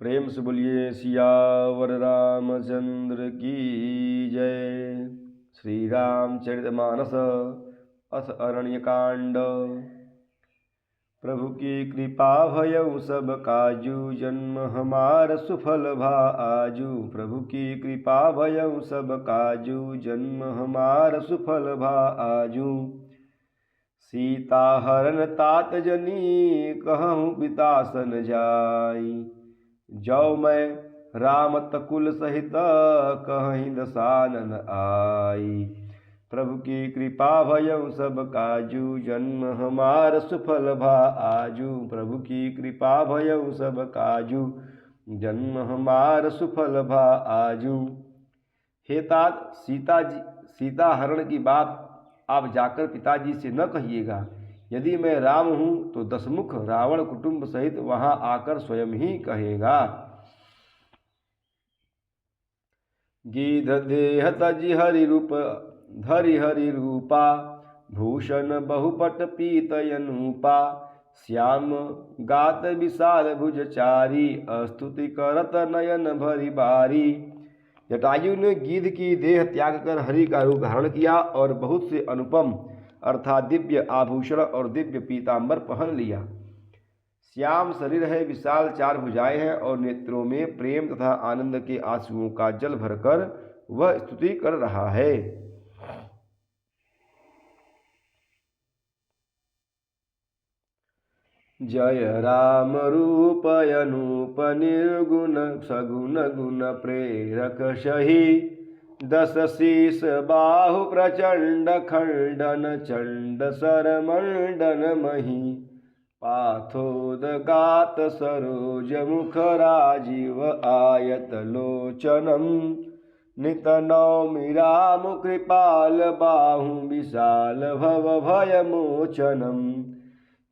प्रेम से बोलिए सियावर रामचंद्र की जय। श्री रामचरितमानस अथ अरण्यकांड। प्रभु की कृपा भयउ सब काजू, जन्म हमार सुफल भा आजू। प्रभु की कृपा भयउ सब काजू, जन्म हमार सुफल भा आजू। सीता हरण तात जनी, कहूँ बितासन जाई। जौ मैं राम तकुल सहित, कहीं दसानन आई। प्रभु की कृपा भयउ सब काजू, जन्म हमार सुफल भा आजू। प्रभु की कृपा भयउ सब काजू, जन्म हमार सुफल भा आजू। हे तात, सीता हरण की बात आप जाकर पिताजी से न कहिएगा। यदि मैं राम हूँ तो दसमुख रावण कुटुंब सहित वहां आकर स्वयं ही कहेगा। गीध देह तजि हरि रूप धरि हरि रूपा, भूषण बहुपट पीत अनूपा। श्याम गात विशाल भुज चारी, स्तुति करत नयन भरि बारी। जटायु ने गीध की देह त्याग कर हरि का रूप धारण किया और बहुत से अनुपम अर्थात दिव्य आभूषण और दिव्य पीतांबर पहन लिया। श्याम शरीर है, विशाल चार भुजाएं हैं और नेत्रों में प्रेम तथा आनंद के आंसुओं का जल भरकर वह स्तुति कर रहा है। जय राम रूप अनूप निर्गुण, सगुण गुण प्रेरक सही। दस शीस बाहु प्रचंड, खंडन चंड सर मंडन मही। पाथोदगात सरोज मुख, राजीव आयत लोचनम। नित नौमि राम कृपाल, बाहु विशाल भव भय मोचनम।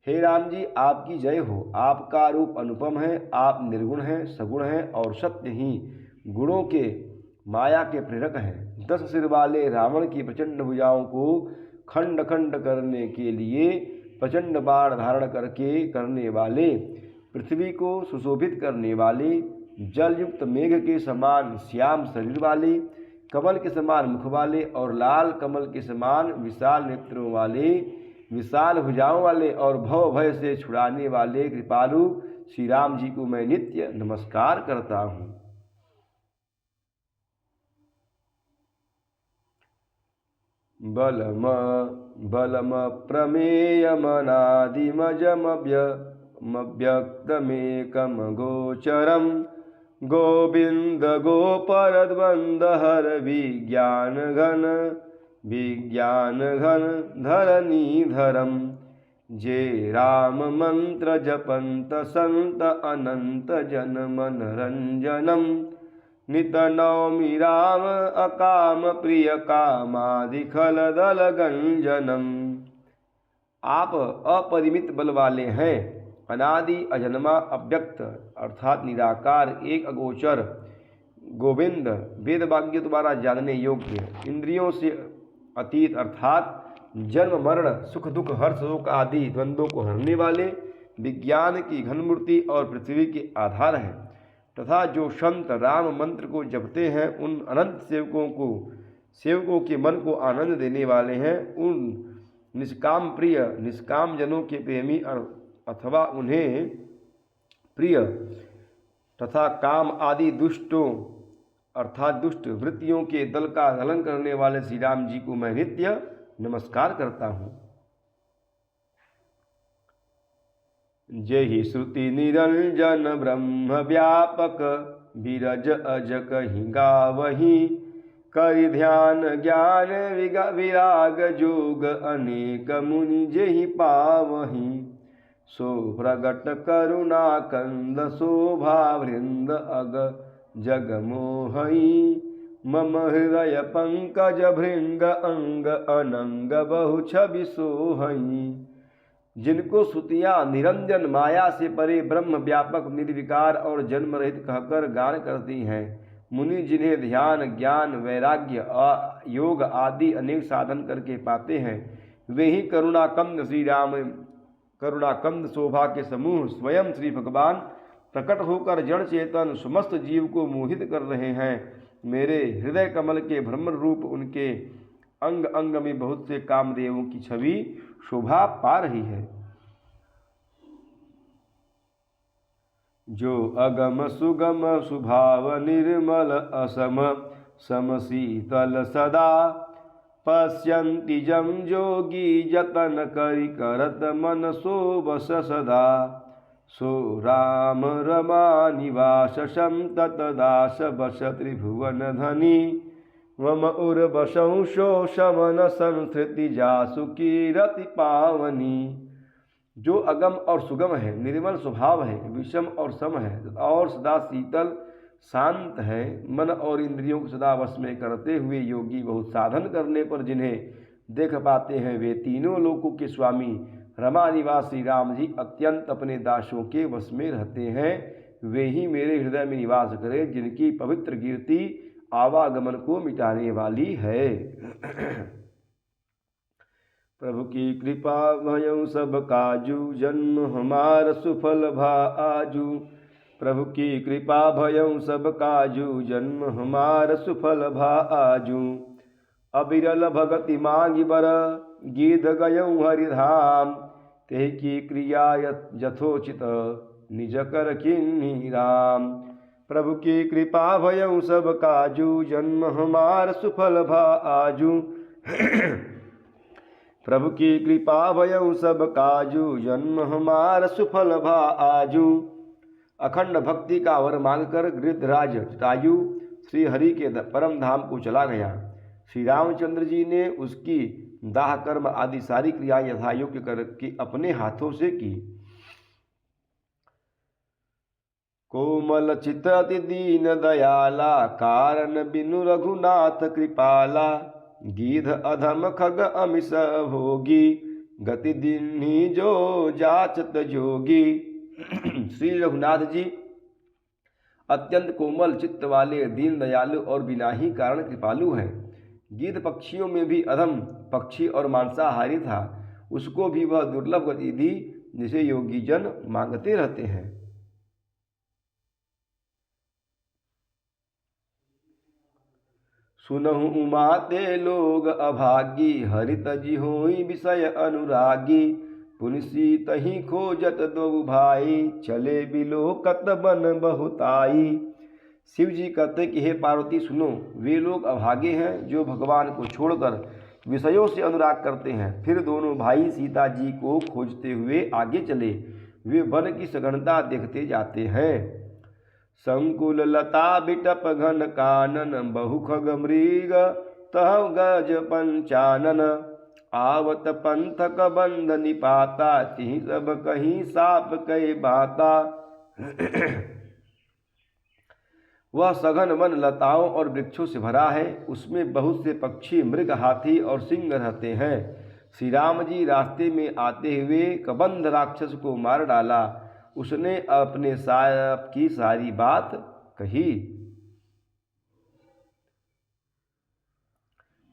हे राम जी, आपकी जय हो। आपका रूप अनुपम है, आप निर्गुण हैं, सगुण हैं और सत्य ही गुणों के माया के प्रेरक हैं। 10 सिर वाले रावण की प्रचंड भुजाओं को खंड खंड करने के लिए प्रचंड बाण धारण करके करने वाले, पृथ्वी को सुशोभित करने वाले, जलयुक्त मेघ के समान श्याम शरीर वाले, कमल के समान मुख वाले और लाल कमल के समान विशाल नेत्रों वाले, विशाल भुजाओं वाले और भव भय से छुड़ाने वाले कृपालु श्री राम जी को मैं नित्य नमस्कार करता हूँ। बलम बलम प्रमेयमनादिमजमव्यक्तमेकं गोचरम। गोविंद गोपरद्वंद हर विज्ञान घन धरनीधरम। जे राम मंत्र जपंत संत, अनंत जन मनरंजनम। नित नौमि राम अकाम प्रिय, कामादिखल दल गंजनम। आप अपरिमित बल वाले हैं, अनादि अजन्मा अव्यक्त अर्थात निराकार, एक अगोचर, गोविंद वेद वाक्य द्वारा जानने योग्य, इंद्रियों से अतीत अर्थात जन्म मरण सुख दुख हर्ष शोक आदि द्वंद्वों को हरने वाले, विज्ञान की घनमूर्ति और पृथ्वी के आधार हैं, तथा जो संत राम मंत्र को जपते हैं उन अनंत सेवकों के मन को आनंद देने वाले हैं। उन निष्काम प्रिय, निष्काम जनों के प्रेमी अथवा उन्हें प्रिय तथा काम आदि दुष्टों अर्थात दुष्ट वृत्तियों के दल का हलन करने वाले श्री राम जी को मैं नित्य नमस्कार करता हूँ। जय श्रुति निरंजन ब्रह्म व्यापक, बिरज अज कहीं गावही। करि ध्यान ज्ञान विराग जोग, अनेक मुनि जेहि पावही। सो प्रगट करुणा कंद, शोभा वृंद अग जग मोहई। मम हृदय पंकज भृंग, अंग अनंग बहु छवि सोहई। जिनको श्रुतियाँ निरंजन माया से परे ब्रह्म व्यापक निर्विकार और जन्म रहित कहकर गान करती हैं, मुनि जिन्हें ध्यान ज्ञान वैराग्य योग आदि अनेक साधन करके पाते हैं, वे ही करुणाकंद श्री राम करुणाकंद शोभा के समूह स्वयं श्री भगवान प्रकट होकर जड़ चेतन समस्त जीव को मोहित कर रहे हैं। मेरे हृदय कमल के भ्रमर रूप उनके अंग अंग में बहुत से कामदेवों की छवि शोभा पा रही है। जो अगम सुगम सुभाव निर्मल असम समशीतल सदा पश्यन्ति जम जोगी जतन करि करत मन सो बस सदा सो राम रमा निवास संतत दास बस त्रिभुवन धनी मम उर्वशं शोषमन संस्कृति जासु कीरति पावनी। जो अगम और सुगम है, निर्मल स्वभाव है, विषम और सम है और सदा शीतल शांत है, मन और इंद्रियों को सदा वश में करते हुए योगी बहुत साधन करने पर जिन्हें देख पाते हैं, वे तीनों लोकों के स्वामी रमा निवासी राम जी अत्यंत अपने दासों के वश में रहते हैं। वे ही मेरे हृदय में निवास करें, जिनकी पवित्र कीर्ति आवागमन को मिटाने वाली है। प्रभु की कृपा भयं सब काजू जन्म हमार सुफल भा आजू। प्रभु की कृपा भयं सब काजू जन्म हमार सुफल भा आजू। अबिरल भगति मांगी बर गीत गयं हरिधाम ते की क्रिया यथोचित निज कर किन्ही राम। प्रभु की कृपा भयं सब काजू जन्म हमार सुफल भा आजू। प्रभु की कृपा भयं सब काजू जन्म हमार सुफल भा आजू। अखंड भक्ति का वर मांगकर गृद्धराज जटायु श्री हरि के परम धाम को चला गया। श्री रामचंद्र जी ने उसकी दाह कर्म आदि सारी क्रियाएं यथायोग्य करके अपने हाथों से की। कोमल चित अति दीन दयाला कारण बिनु रघुनाथ कृपाला। गीध अधम खग अमिष भोगी गति दीन्ही जो जाचत जोगी। श्री रघुनाथ जी अत्यंत कोमल चित्त वाले, दीन दयालु और बिना ही कारण कृपालु हैं। गिद्ध पक्षियों में भी अधम पक्षी और मांसाहारी था, उसको भी वह दुर्लभ गति दी जिसे योगी जन मांगते रहते हैं। सुनहु उमाते लोग अभागी हरित जी होई विषय अनुरागी। पुनसी तही खोजत दो भाई चले बिलोकत बन बहुताई। शिव जी कहते कि हे पार्वती सुनो, वे लोग अभागे हैं जो भगवान को छोड़कर विषयों से अनुराग करते हैं। फिर दोनों भाई सीता जी को खोजते हुए आगे चले, वे वन की सघनता देखते जाते हैं। संकुल लता बिटप घन कानन बहु खग मृग तह गज पंचानन। आवत पंथक बंध निपाता तिहि सब कहीं साप कई बाता। वह सघन वन लताओं और वृक्षों से भरा है, उसमें बहुत से पक्षी मृग हाथी और सिंह रहते हैं। श्री राम जी रास्ते में आते हुए कबंध राक्षस को मार डाला। उसने अपने साप की सारी बात कही।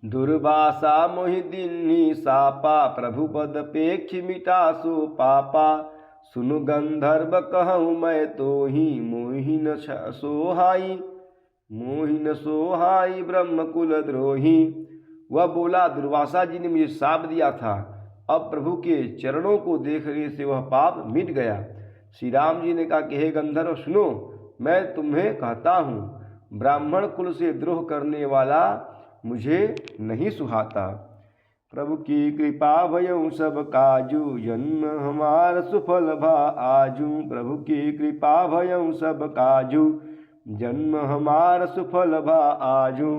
दुर्वासा मोहि दीन्ही सापा प्रभु पद पेक्ष मिटा सो पापा। सुनु गंधर्व कहूँ मैं तो ही मोहिन सोहाई मोहिन सोहाई ब्रह्म कुल द्रोही। वह बोला, दुर्वासा जी ने मुझे शाप दिया था, अब प्रभु के चरणों को देखने से वह पाप मिट गया। श्री राम जी ने कहा कि हे गंधर्व सुनो, मैं तुम्हें कहता हूँ, ब्राह्मण कुल से द्रोह करने वाला मुझे नहीं सुहाता। प्रभु की कृपा भयं सब काजू जन्म हमार सुफल भा आजू। प्रभु की कृपा भयं सब काजू जन्म हमार सुफल भा आजू।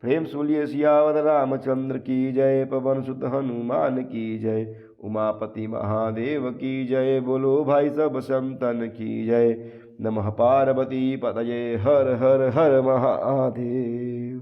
प्रेम से बोलिए सियावर रामचंद्र की जय, पवन सुत हनुमान की जय, उमापति महादेव की जय। बोलो भाई सब संतन की जय। नमः पार्वती पतये हर हर हर महादेव।